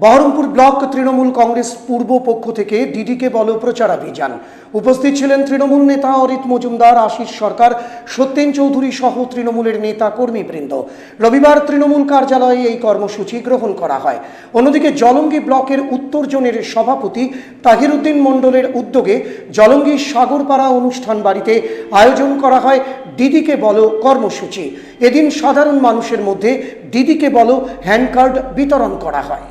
Baharampur block Trinamool Congress পূর্ব পক্ষ থেকে ডিডিকে বলো প্রচারাভিযান। উপস্থিত ছিলেন তৃণমূল নেতা অরিত মজুমদার, আশিস সরকার, সত্যেন চৌধুরী সহ তৃণমূলের নেতা কর্মীবৃন্দ। রবিবার তৃণমূল কার্যালয়ে এই কর্মসূচি গ্রহণ করা হয়। অন্যদিকে জলঙ্গি ব্লকের উত্তর জোনের সভাপতি তাহিরউদ্দিন মণ্ডলের উদ্যোগে জলঙ্গি সাগরপাড়া অনুষ্ঠান বাড়িতে আয়োজন করা হয় ডিডিকে বলো কর্মসূচি। এদিন সাধারণ মানুষের মধ্যে ডিডিকে বলো হ্যান্ডকার্ড বিতরণ করা হয়।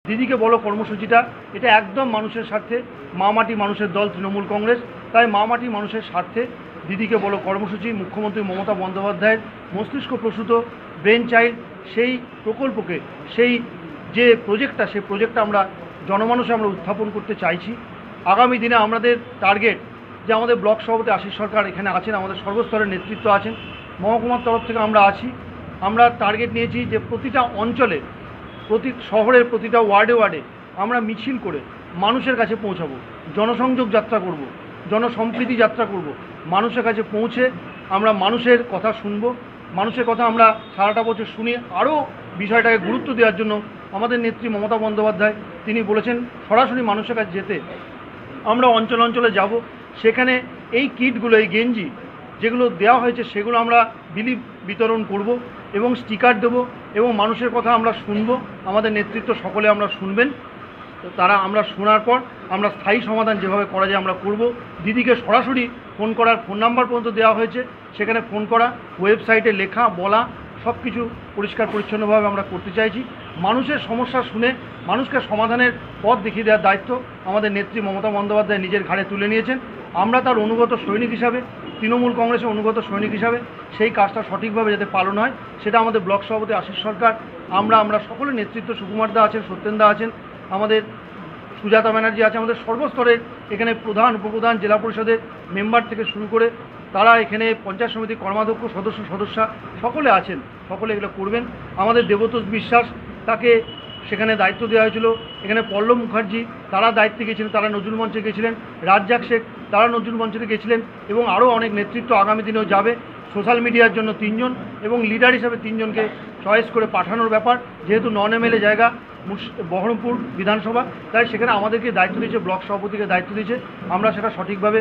দিদিকে বলো কর্মসূচিটা এটা একদম মানুষের স্বার্থে, মামাটি মানুষের দল তৃণমূল কংগ্রেস, তাই মামাটি মানুষের স্বার্থে দিদিকে বলো কর্মসূচি মুখ্যমন্ত্রী মমতা বন্দ্যোপাধ্যায়ের মস্তিষ্ক প্রসূত ব্রেন চাইল্ড সেই প্রকল্পকে, সেই যে প্রজেক্টটা, সেই প্রজেক্টটা আমরা জনমানসে আমরা উত্থাপন করতে চাইছি। আগামী দিনে আমাদের টার্গেট যে আমাদের ব্লক সভাপতি আশিস সরকার এখানে আছেন, আমাদের সর্বস্তরের নেতৃত্ব আছেন, মহকুমার তরফ থেকে আমরা টার্গেট নিয়েছি যে প্রতিটা অঞ্চলে, প্রতি শহরের প্রতিটা ওয়ার্ডে ওয়ার্ডে আমরা মিছিল করে মানুষের কাছে পৌঁছাবো, জনসংযোগ যাত্রা করব, জনসম্প্রীতি যাত্রা করব। মানুষের কাছে পৌঁছে আমরা মানুষের কথা শুনব, মানুষের কথা আমরা সারাটা বছর শুনি। আরও বিষয়টাকে গুরুত্ব দেওয়ার জন্য আমাদের নেত্রী মমতা বন্দ্যোপাধ্যায় তিনি বলেছেন সরাসরি মানুষের কাছে যেতে। আমরা অঞ্চল অঞ্চলে যাব, সেখানে এই কিটগুলো, এই গেঞ্জি যেগুলো দেওয়া হয়েছে সেগুলো আমরা বিতরণ করব এবং স্টিকার দেব এবং মানুষের কথা আমরা শুনবো। আমাদের নেতৃত্ব সকলে আমরা শুনবেন, তারা আমরা শোনার পর আমরা স্থায়ী সমাধান যেভাবে করা যায় আমরা করব। দিদিকে সরাসরি ফোন করার ফোন নাম্বার পর্যন্ত দেওয়া হয়েছে, সেখানে ফোন করা, ওয়েবসাইটে লেখা বলা সব কিছু পরিষ্কার পরিচ্ছন্নভাবে আমরা করতে চাইছি। মানুষের সমস্যা শুনে মানুষকে সমাধানের পথ দেখিয়ে দেওয়ার দায়িত্ব আমাদের নেত্রী মমতা বন্দ্যোপাধ্যায় নিজের ঘাড়ে তুলে নিয়েছেন। আমরা তার অনুগত সৈনিক হিসাবে, তৃণমূল কংগ্রেসের অনুগত সৈনিক হিসাবে সেই কাজটা সঠিকভাবে যাতে পালন হয় সেটা আমাদের ব্লক সভাপতি আশিস সরকার, আমরা সকলের নেতৃত্ব, সুকুমার দা আছেন, সত্যেন দা আছেন, আমাদের সুজাতা ব্যানার্জি আছে, আমাদের সর্বস্তরের এখানে প্রধান, উপপ্রধান, জেলা পরিষদের মেম্বার থেকে শুরু করে তারা এখানে পঞ্চায়েত সমিতির কর্মাধ্যক্ষ, সদস্যা সকলে আছেন, সকলে এগুলো করবেন। আমাদের দেবতোষ বিশ্বাস, তাকে সেখানে দায়িত্ব দেওয়া হয়েছিল। এখানে পল্লব মুখার্জি তারা দায়িত্বে গেছিলেন, তারা নজরুল মঞ্চে গেছিলেন। রাজ্জাক শেখ তারা নজরুল মঞ্চে গেছিলেন এবং আরও অনেক নেতৃত্ব আগামী দিনেও যাবে। সোশ্যাল মিডিয়ার জন্য 3 জন এবং লিডার হিসাবে 3 জনকে চয়েস করে পাঠানোর ব্যাপার, যেহেতু নন এমএলএ জায়গা বহরমপুর বিধানসভা, তাই সেখানে আমাদেরকে দায়িত্ব দিয়েছে, ব্লক সভাপতিকে দায়িত্ব দিয়েছে। আমরা সেটা সঠিকভাবে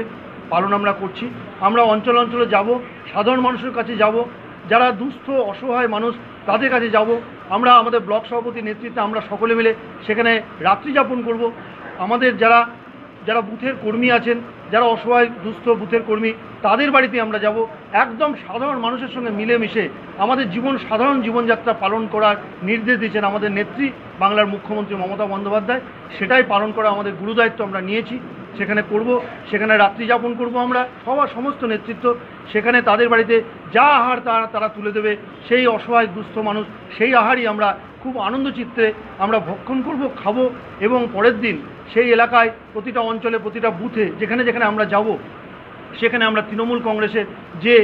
পালন আমরা করছি। আমরা অঞ্চল অঞ্চলে যাব, সাধারণ মানুষের কাছে যাব, যারা দুস্থ অসহায় মানুষ তাদের কাছে যাব। আমরা আমাদের ব্লক সভাপতির নেতৃত্বে আমরা সকলে মিলে সেখানে রাত্রি যাপন করব। আমাদের যারা বুথের কর্মী আছেন, যারা অসহায় দুস্থ বুথের কর্মী, তাদের বাড়িতে আমরা যাব। একদম সাধারণ মানুষের সঙ্গে মিলেমিশে আমাদের সাধারণ জীবনযাত্রা পালন করার নির্দেশ দিয়েছেন আমাদের নেত্রী বাংলার মুখ্যমন্ত্রী মমতা বন্দ্যোপাধ্যায়। সেটাই পালন করা আমাদের গুরুদায়িত্ব আমরা নিয়েছি, সেখানে করব। সেখানে রাত্রি যাপন করব আমরা সমস্ত নেতৃত্ব, সেখানে তাদের বাড়িতে যা আহার তারা তুলে দেবে, সেই অসহায় দুস্থ মানুষ সেই আহারই আমরা খুব আনন্দ চিত্তে আমরা ভক্ষণ করব, খাবো এবং পরের দিন সেই এলাকায় প্রতিটা অঞ্চলে, প্রতিটা বুথে যেখানে যেখানে আমরা যাব, সেখানে আমরা তৃণমূল কংগ্রেসের যে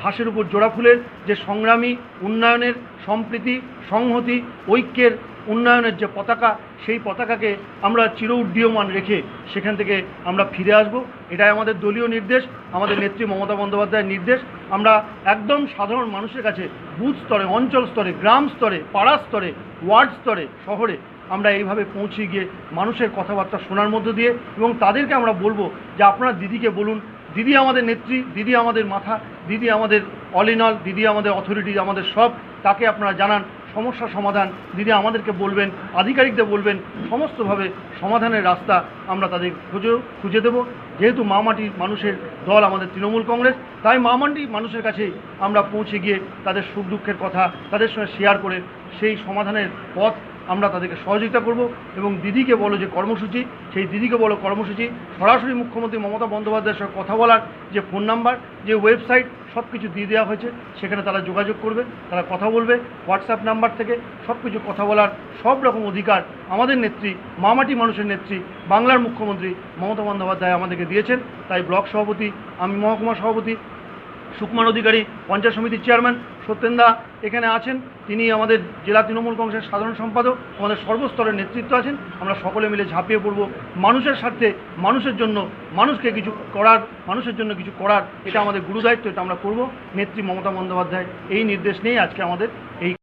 ঘাসের উপর জোড়া ফুলের যে সংগ্রামী, উন্নয়নের, সম্প্রীতি, সংহতি, ঐক্যের, উন্নয়নের যে পতাকা, সেই পতাকাকে আমরা চির উড্ডীয়মান রেখে সেখান থেকে আমরা ফিরে আসব। এটাই আমাদের দলীয় নির্দেশ, আমাদের নেত্রী মমতা বন্দ্যোপাধ্যায়ের নির্দেশ। আমরা একদম সাধারণ মানুষের কাছে বুথ স্তরে, অঞ্চল স্তরে, গ্রাম স্তরে, পাড়া স্তরে, ওয়ার্ড স্তরে, শহরে আমরা এইভাবে পৌঁছে গিয়ে মানুষের কথাবার্তা শোনার মধ্য দিয়ে এবং তাদেরকে আমরা বলবো যে আপনারা দিদিকে বলুন, দিদি আমাদের নেত্রী, দিদি আমাদের মাথা, দিদি আমাদের অল ইন অল, দিদি আমাদের অথরিটি, আমাদের সব। তাকে আপনারা জানান, সমস্যা সমাধান দিদি আমাদেরকে বলবেন, আধিকারিকদের বলবেন, সমস্তভাবে সমাধানের রাস্তা আমরা তাদের খুঁজে দেব। যেহেতু মামাটির মানুষের দল আমাদের তৃণমূল কংগ্রেস, তাই মামাটির মানুষের কাছে আমরা পৌঁছে গিয়ে তাদের সুখ দুঃখের কথা তাদের সঙ্গে শেয়ার করে সেই সমাধানের পথ আমরা তাদেরকে সহযোগিতা করব। এবং দিদিকে বলো যে কর্মসূচি, সেই দিদিকে বলো কর্মসূচি সরাসরি মুখ্যমন্ত্রী মমতা বন্দ্যোপাধ্যায়ের সঙ্গে কথা বলার যে ফোন নাম্বার, যে ওয়েবসাইট সব কিছু দিয়ে দেওয়া হয়েছে, সেখানে তারা যোগাযোগ করবে, তারা কথা বলবে। হোয়াটসঅ্যাপ নাম্বার থেকে সব কিছু কথা বলার সব রকম অধিকার আমাদের নেত্রী, মামাটি মানুষের নেত্রী, বাংলার মুখ্যমন্ত্রী মমতা বন্দ্যোপাধ্যায় আমাদেরকে দিয়েছেন। তাই ব্লক সভাপতি, আমি মহকুমা সভাপতি, সুকুমার অধিকারী পঞ্চায়েত সমিতির চেয়ারম্যান, সত্যেন দা এখানে আছেন, তিনি আমাদের জেলা তৃণমূল কংগ্রেসের সাধারণ সম্পাদক, আমাদের সর্বস্তরের নেতৃত্ব আছেন। আমরা সকলে মিলে ঝাঁপিয়ে পড়ব মানুষের স্বার্থে, মানুষের জন্য, মানুষকে কিছু করার, মানুষের জন্য কিছু করার, এটা আমাদের গুরুদায়িত্ব, এটা আমরা করব। নেত্রী মমতা বন্দ্যোপাধ্যায় এই নির্দেশ নিয়েই আজকে আমাদের এই